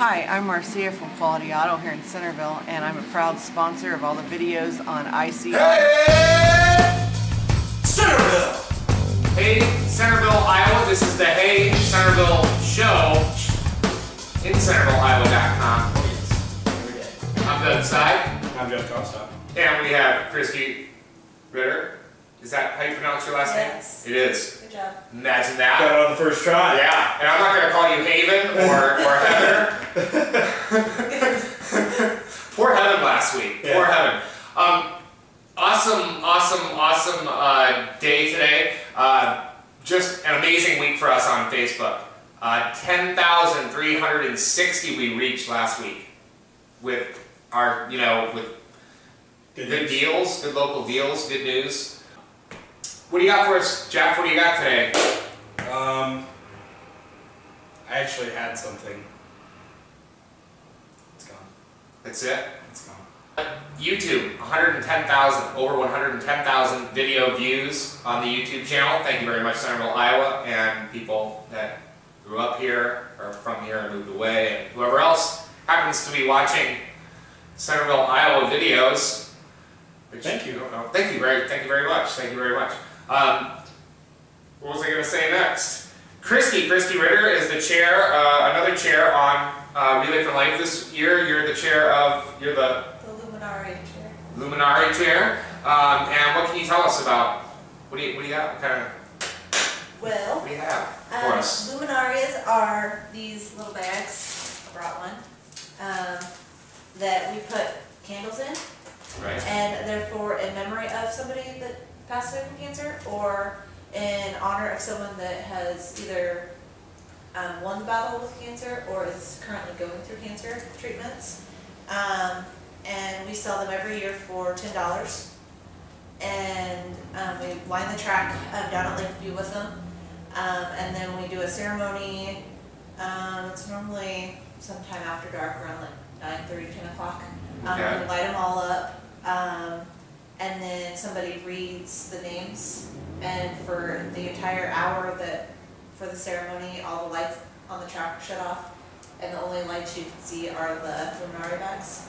Hi, I'm Marcia from Quality Auto here in Centerville, and I'm a proud sponsor of all the videos on ICI. Hey, Centerville! Hey, Centerville, Iowa. This is the Hey Centerville show in CentervilleIowa.com. Oh yes, every day. I'm Doug Side. I'm Jeff Comstock. And we have Kristi, Ritter. Is that how you pronounce your last name? Yes. It is. Good job. Imagine Got that. it on the first try. Yeah, and I'm not going to call you Haven or Heather. Poor Heaven last week. Yeah. Poor Heaven. Awesome day today. Just an amazing week for us on Facebook. 10,360 we reached last week with our, with good deals, good local deals, good news. What do you got for us, Jeff? What do you got today? I actually had something. It's gone. That's it? It's gone. YouTube, 110,000, over 110,000 video views on the YouTube channel. Thank you very much, Centerville, Iowa, and people that grew up here, or from here and moved away, and whoever else happens to be watching Centerville, Iowa videos. Thank you. Thank you very much. Thank you very much. What was I going to say next? Kristi Ritter is the chair, another chair on Relay for Life this year. You're the chair of, the Luminary chair. Luminary chair. And what can you tell us about, what do you got? Well, What do you have for us? Luminaries are these little bags, I brought one, that we put candles in. Right. And they're in memory of somebody that passed away from cancer, or in honor of someone that has either won the battle with cancer or is currently going through cancer treatments. And we sell them every year for $10. And we line the track down at Lakeview with them. And then we do a ceremony. It's normally sometime after dark, around like 9:30, 10 o'clock. Okay. We light them all up. And then somebody reads the names, and for the entire hour for the ceremony, all the lights on the track are shut off, and the only lights you can see are the luminary bags.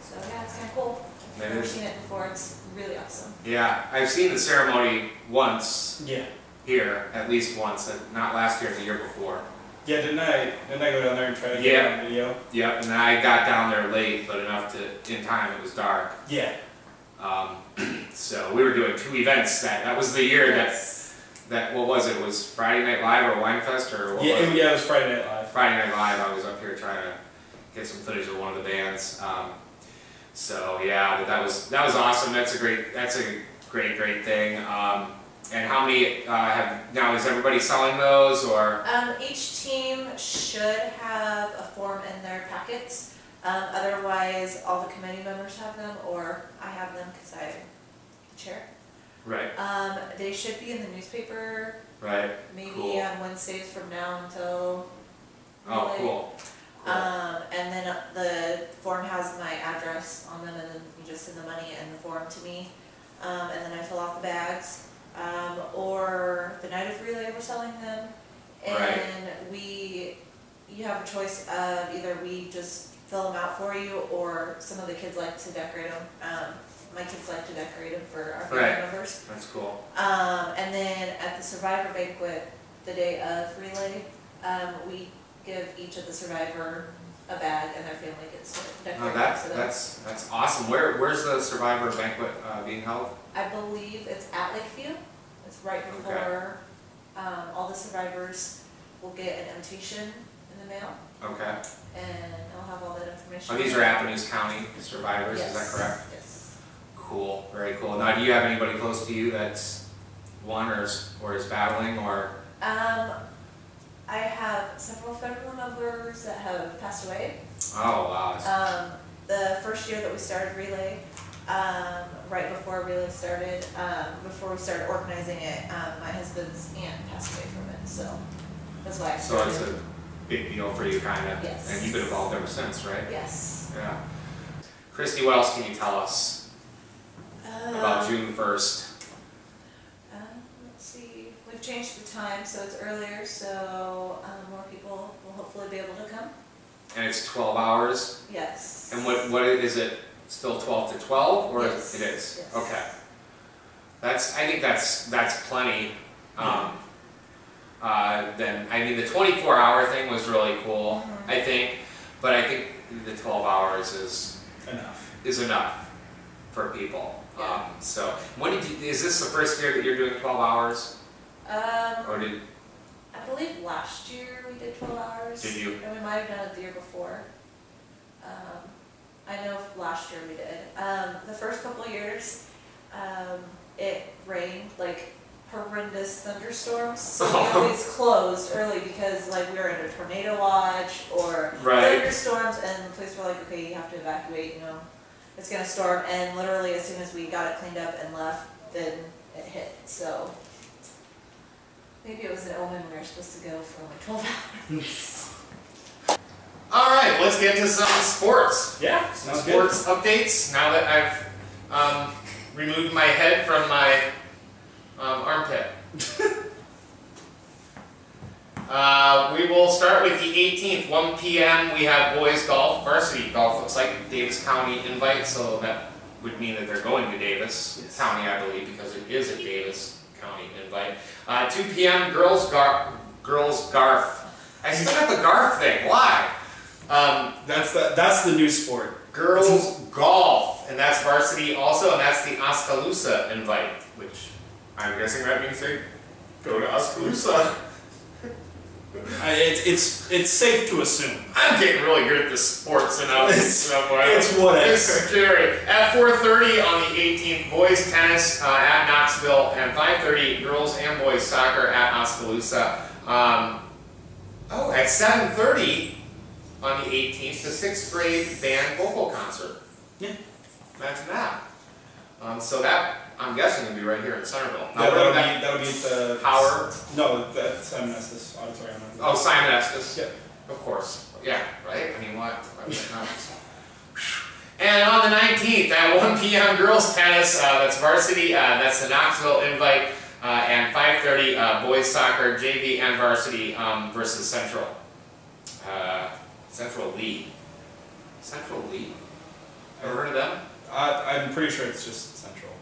So yeah, it's kind of cool. I've never seen it before. It's really awesome. Yeah, I've seen the ceremony once. Yeah. Here, at least once, not last year, the year before. Yeah, didn't I go down there and try to get it on video? Yep, and then I got down there late, but enough in time, it was dark. Yeah. So we were doing 2 events that was the year that what was it? Was Friday Night Live or Winefest or what was it? Yeah, it was Friday Night Live. Friday Night Live, I was up here trying to get some footage of one of the bands. So yeah, but that was awesome. That's a great thing. And how many now is everybody selling those, or? Each team should have a form in their packets. Otherwise, all the committee members have them, or I have them because I'm the chair. Right. They should be in the newspaper. Right. Maybe on Wednesdays from now until. Oh, cool. And then the form has my address on them, and then you just send the money and the form to me, and then I fill out the bags. Or the night of relay we're selling them, and you have a choice of either we just fill them out for you, or some of the kids like to decorate them. My kids like to decorate them for our family members. That's cool. And then at the survivor banquet, the day of relay, we give each of the survivor a bag, and their family gets to decorate them. That's awesome. Where's the survivor banquet being held? I believe it's at Lakeview. It's right before all the survivors will get an invitation in the mail. Okay. And I'll have all that information. Oh, these are Appanoose County survivors, Yes. Is that correct? Yes. Cool, very cool. Now, do you have anybody close to you that's won or is battling, or? I have several family members that have passed away. Oh, wow. The first year that we started relay, right before relay started, before we started organizing it, my husband's aunt passed away from it, so that's why I started. So it's a big deal for you, kind of. Yes. And you've been involved ever since, right? Yes. Yeah. Kristi, what else can you tell us about June 1st? Let's see. We've changed the time, so it's earlier, so more people will hopefully And it's 12 hours? Yes. And what is it, still 12 to 12, or Yes. it is? Yes. Okay. I think that's plenty. Then, I mean, the 24-hour thing was really cool, I think, but I think the 12 hours is enough for people. Yeah. So, is this the first year that you're doing 12 hours? Or did I believe last year we did 12 hours. Did you? And we might have done it the year before. I know last year we did. The first couple of years, it rained like horrendous thunderstorms, so we always closed early because like we were in a tornado watch or thunderstorms, and the police were like, okay, you have to evacuate, you know, it's gonna storm, and literally as soon as we got it cleaned up and left, then it hit. So maybe it was an omen we were supposed to go for like 12 hours. All right, let's get to some sports. Yeah, Some sports updates. Now that I've removed my head from my armpit. We will start with the 18th, 1 p.m. We have boys golf, varsity golf. Looks like Davis County invite, so that would mean that they're going to Davis County, I believe, because it is a Davis County invite. 2 p.m. girls garf. I still got the garf thing. Why? That's the new sport. Girls golf, and that's varsity also, and that's the Oskaloosa invite, which I'm guessing that means they go to Oskaloosa. It's safe to assume. I'm getting really good at the sports enough. It's whatever. It's scary. At 4:30 on the 18th, boys tennis at Knoxville, and 5:30 girls and boys soccer at Oskaloosa. At 7:30 on the 18th, the 6th grade band vocal concert. Yeah. Imagine that. So that, I'm guessing, will be right here in Centerville. Yeah, that'll be at the Howard? No, that's Simon Estes Auditorium. Oh, Simon Estes. Yeah. Of course. Yeah, right? I mean, what? Why would I not? And on the 19th, at 1 p.m. girls tennis, that's varsity, that's the Knoxville invite, and 5:30 boys soccer, JV and varsity versus Central. Central Lee. Central Lee? Ever heard of them? I'm pretty sure it's just Central.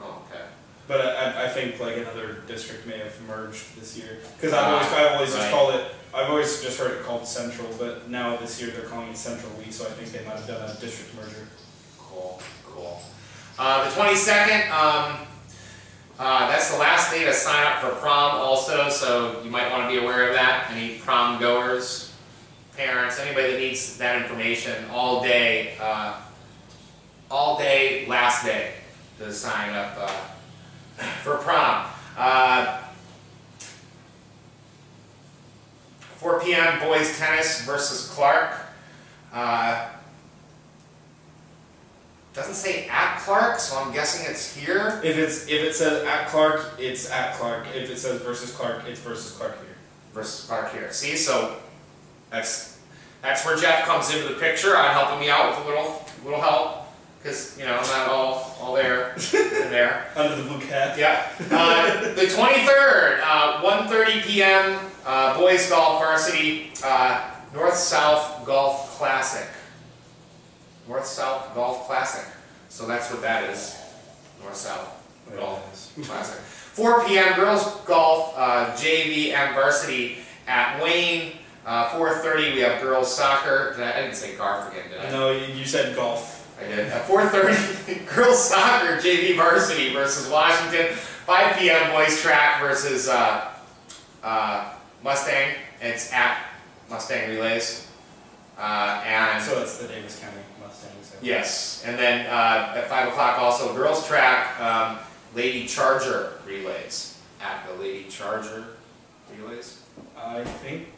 Oh, okay. But I think like another district may have merged this year, because I've always just called it. I've always just heard it called Central, but now this year they're calling it Central Lee, so I think they might have done a district merger. Cool, cool. The 22nd, that's the last day to sign up for prom also, so you might want to be aware of that. Any prom goers, parents, anybody that needs that information, all day, last day to sign up for prom. 4 p.m. boys tennis versus Clark. Doesn't say at Clark, so I'm guessing it's here. If it says at Clark, it's at Clark. If it says versus Clark, it's versus Clark here. Versus Clark here. See, so that's where Jeff comes into the picture. I'm helping me out with a little help. Because, you know, I'm not all there and there. Under the blue cap. Yeah. The 23rd, 1:30 p.m., boys golf varsity, North-South Golf Classic. North-South Golf Classic. So that's what that is. North-South Golf Classic. 4 p.m. girls golf, JV and varsity at Wayne. 4:30 we have girls soccer. I didn't say garf again, did I? No, you said golf. I did. At 4:30, girls soccer, JV varsity versus Washington. 5 p.m. boys track versus Mustang. It's at Mustang Relays. And so it's the Davis County Mustangs. So. Yes, and then at 5 o'clock also girls track, Lady Charger Relays. At the Lady Charger Relays. I think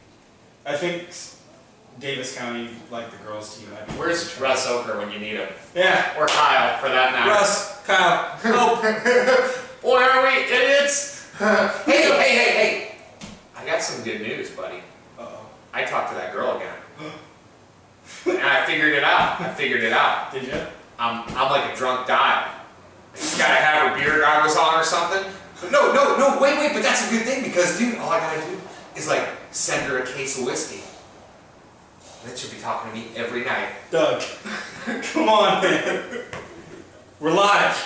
Davis County, like the girls team. Where's Russ Oker when you need him? Yeah. Or Kyle, for that matter. Russ, Kyle, help. Boy, are we idiots? Hey. I got some good news, buddy. Uh-oh. I talked to that girl again. And I figured it out. Did you? I'm like a drunk dial. She's gotta have her beer goggles on or something. But no, wait, but that's a good thing because, dude, all I gotta do is like send her a case of whiskey. Lynn should be talking to me every night. Doug, come on, man. We're live.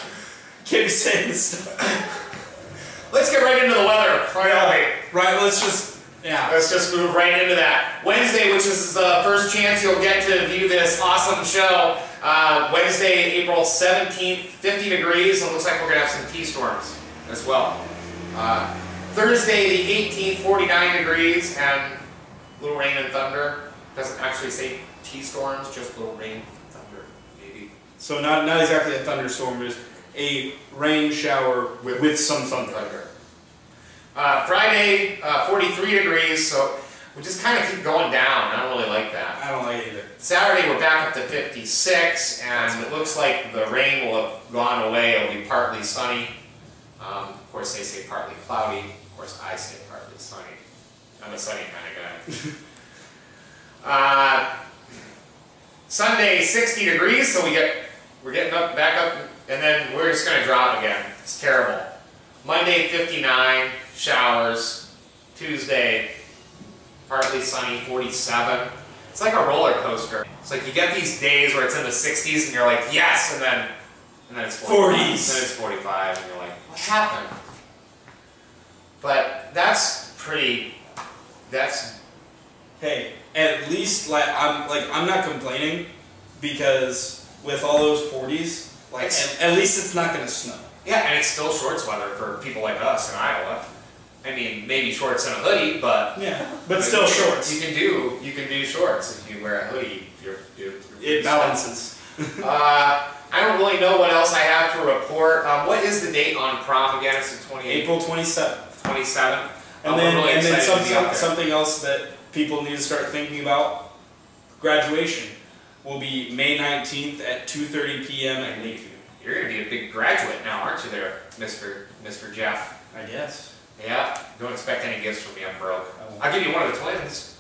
Can't be saying this stuff. Let's get right into the weather. Right, let's just move right into that. Wednesday, which is the first chance you'll get to view this awesome show. Wednesday, April 17th, 50 degrees. It looks like we're going to have some T-storms as well. Thursday, the 18th, 49 degrees, and a little rain and thunder. Doesn't actually say T-storms, just a little rain and thunder, maybe. So not exactly a thunderstorm, just a rain shower with some thunder. Friday, 43 degrees, so we just kind of keep going down. I don't really like that. I don't like it either. Saturday, we're back up to 56, and it looks like the rain will have gone away. It'll be partly sunny. Of course, they say partly cloudy. Of course, I say partly sunny. I'm a sunny kind of guy. Sunday, 60 degrees, so we're getting back up, and then we're just going to drop again. It's terrible. Monday, 59, showers. Tuesday, partly sunny, 47. It's like a roller coaster. It's like you get these days where it's in the 60s, and you're like, yes, and then it's 45. 40s. And then it's 45, and you're like, what happened? But hey, at least I'm not complaining, because with all those 40s, at least it's not going to snow. Yeah, and it's still shorts weather for people like us in Iowa. I mean, maybe shorts and a hoodie, but but still shorts. You can do shorts if you wear a hoodie. It balances. I don't really know what else I have to report. What is the date on prom again? It's the 28th. April 27th. 27th. And then something else that people need to start thinking about. Graduation will be May 19th at 2:30 p.m. at Lakeview. You're going to be a big graduate now, aren't you there, Mr. Jeff? I guess. Yeah. Don't expect any gifts from me, I'm broke. I'll give you one of the twins.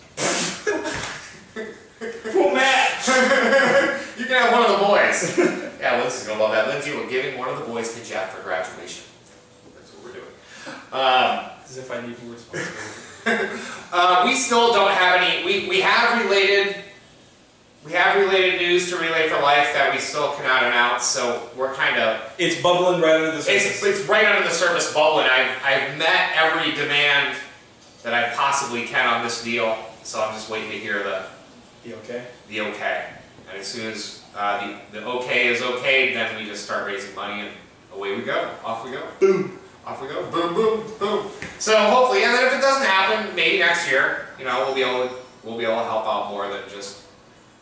Full match! You can have one of the boys. Yeah, Lindsay's going to love that. Lindsay, we're giving one of the boys to Jeff for graduation. That's what we're doing. As if I need more responsibility. We still don't have any... We have related news to Relay for Life that we still cannot announce, so we're kind of... It's bubbling right under the surface. It's right under the surface bubbling. I've met every demand that I possibly can on this deal, so I'm just waiting to hear the okay. The okay. And as soon as the okay is okay, then we just start raising money and away we go. Off we go. Boom. Off we go. Boom, boom, boom. So hopefully, and then if it doesn't happen, maybe next year, we'll be able to help out more than just...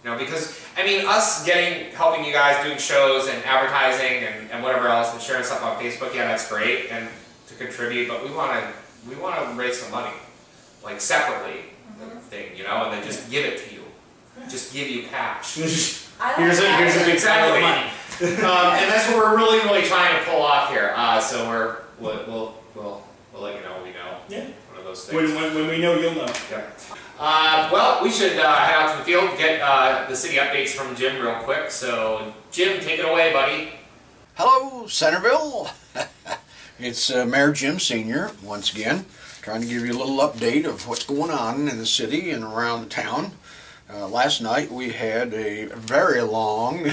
because, I mean, us helping you guys doing shows and advertising and whatever else and sharing stuff on Facebook, yeah, that's great, and to contribute, but we want to raise some money, like separately, thing, and then just give it to you. Just give you cash. Here's a big pile of money. And that's what we're really, really trying to pull off here. So we'll let you know when we know. Yeah. One of those things. When we know, you'll know. Yep. Well, we should head out to the field, get the city updates from Jim real quick. So, Jim, take it away, buddy. Hello, Centerville. It's Mayor Jim Sr. once again, trying to give you a little update of what's going on in the city and around the town. Last night we had a very long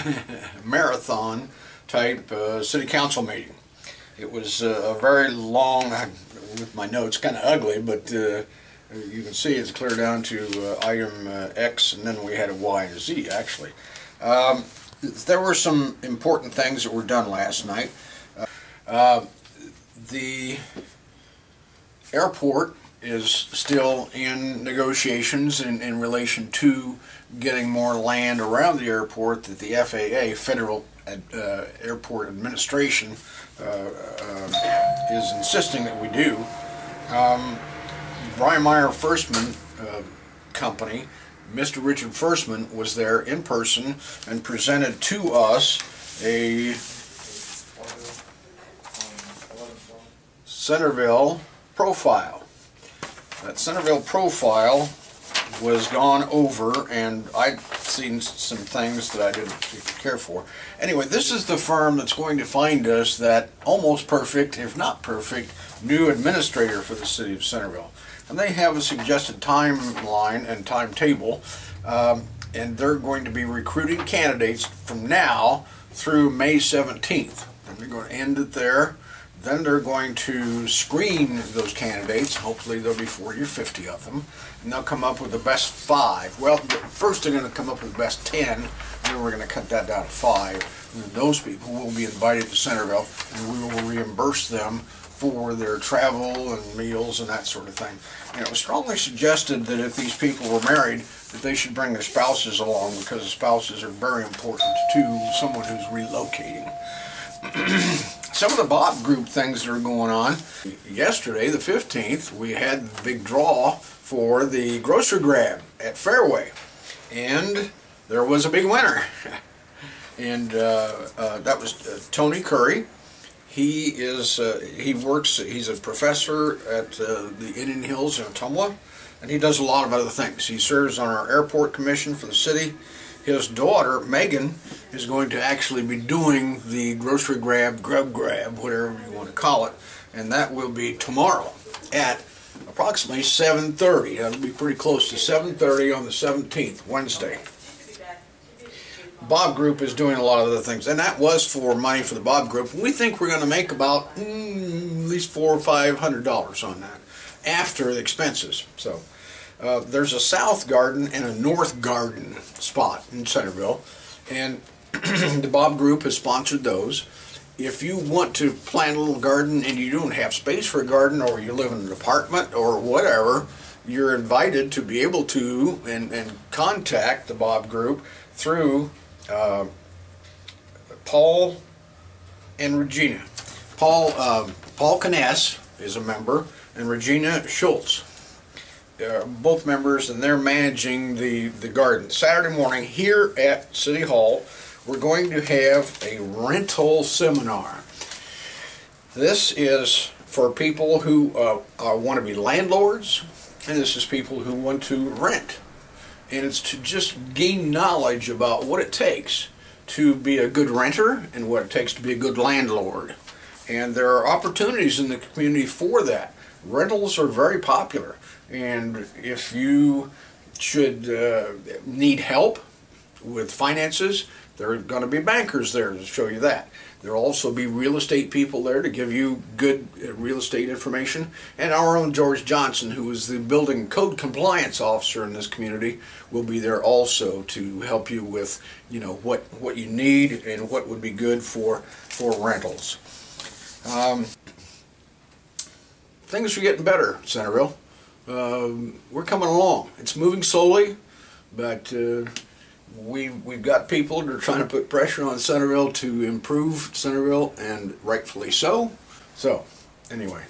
marathon type city council meeting. It was a very long, with my notes, kind of ugly, but you can see it's clear down to item X, and then we had a Y and a Z, actually. There were some important things that were done last night. The airport is still in negotiations in relation to getting more land around the airport that the FAA, Federal Airport Administration, is insisting that we do. Briemeyer Firstman Company, Mr. Richard Firstman was there in person and presented to us a Centerville profile. That Centerville profile was gone over, and I'd seen some things that I didn't care for. Anyway, this is the firm that's going to find us that almost perfect, if not perfect, new administrator for the city of Centerville. And they have a suggested timeline and timetable and they're going to be recruiting candidates from now through May 17th. And they're going to end it there. Then they're going to screen those candidates. Hopefully there'll be 40 or 50 of them. And they'll come up with the best 5. Well, first they're going to come up with the best 10, and then we're going to cut that down to 5. And then those people will be invited to Centerville, and we will reimburse them for their travel and meals and that sort of thing. And it was strongly suggested that if these people were married, that they should bring their spouses along, because the spouses are very important to someone who's relocating. Some of the Bob Group things that are going on. Yesterday, the 15th, we had the big draw for the grocery grab at Fairway, and there was a big winner. And that was Tony Curry. He's a professor at the Indian Hills in Ottumwa, and he does a lot of other things. He serves on our airport commission for the city. His daughter, Megan, is going to actually be doing the grocery grab, grub grab, whatever you want to call it, and that will be tomorrow at approximately 7:30. That'll be pretty close to 7:30 on the 17th, Wednesday. Bob Group is doing a lot of other things, and that was for money for the Bob Group. We think we're going to make about at least $400 or $500 on that after the expenses. So there's a south garden and a north garden spot in Centerville, and the Bob Group has sponsored those. If you want to plant a little garden and you don't have space for a garden, or you live in an apartment or whatever, you're invited to be able to and contact the Bob Group through Paul and Regina. Paul Kness is a member, and Regina Schultz. Both members, and they're managing the garden. Saturday morning here at City Hall, we're going to have a rental seminar. This is for people who want to be landlords, and this is people who want to rent. And it's to just gain knowledge about what it takes to be a good renter and what it takes to be a good landlord. And there are opportunities in the community for that. Rentals are very popular, and if you should need help with finances, there are going to be bankers there to show you that. There will also be real estate people there to give you good real estate information, and our own George Johnson, who is the building code compliance officer in this community, will be there also to help you with, you know, what you need and what would be good for rentals. Things are getting better, Centerville. We're coming along. It's moving slowly, but we've got people that are trying to put pressure on Centerville to improve Centerville, and rightfully so. So, anyway,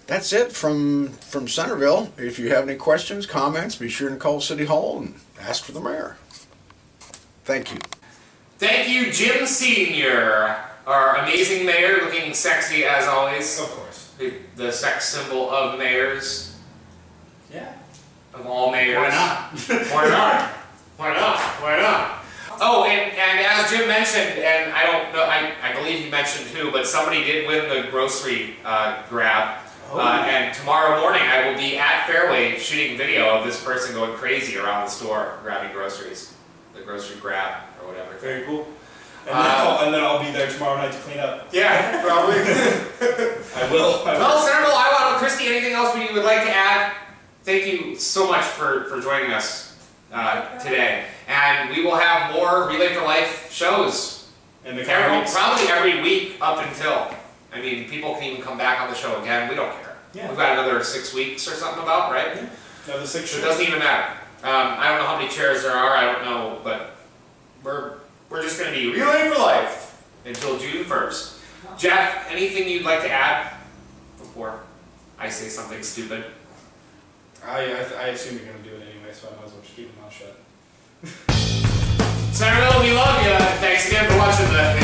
that's it from Centerville. If you have any questions, comments, be sure to call City Hall and ask for the mayor. Thank you. Thank you, Jim Sr., our amazing mayor, looking sexy as always. Of course. The sex symbol of mayors. Yeah. Of all mayors. Why not? Why not? Why not? Why not? Oh, and as Jim mentioned, and I don't know, I believe he mentioned too, but somebody did win the grocery grab. Oh. And tomorrow morning I will be at Fairway shooting video of this person going crazy around the store grabbing groceries. The grocery grab or whatever. Very cool. And then I'll be there tomorrow night to clean up. Yeah, probably. I will. Well, Centerville, Iowa, Kristi, anything else you would like to add? Thank you so much for joining us today. And we will have more Relay for Life shows. In the probably every week up until. I mean, people can even come back on the show again. We don't care. Yeah. We've got another 6 weeks or something about, right? Yeah. Another 6 So shows. it doesn't even matter. I don't know how many chairs there are. I don't know, but we're just going to be Relay for Life until June 1st. Jeff, anything you'd like to add before I say something stupid? I assume you're going to do it anyway, so I might as well just keep my mouth shut. Centerville, we love you. Thanks again for watching the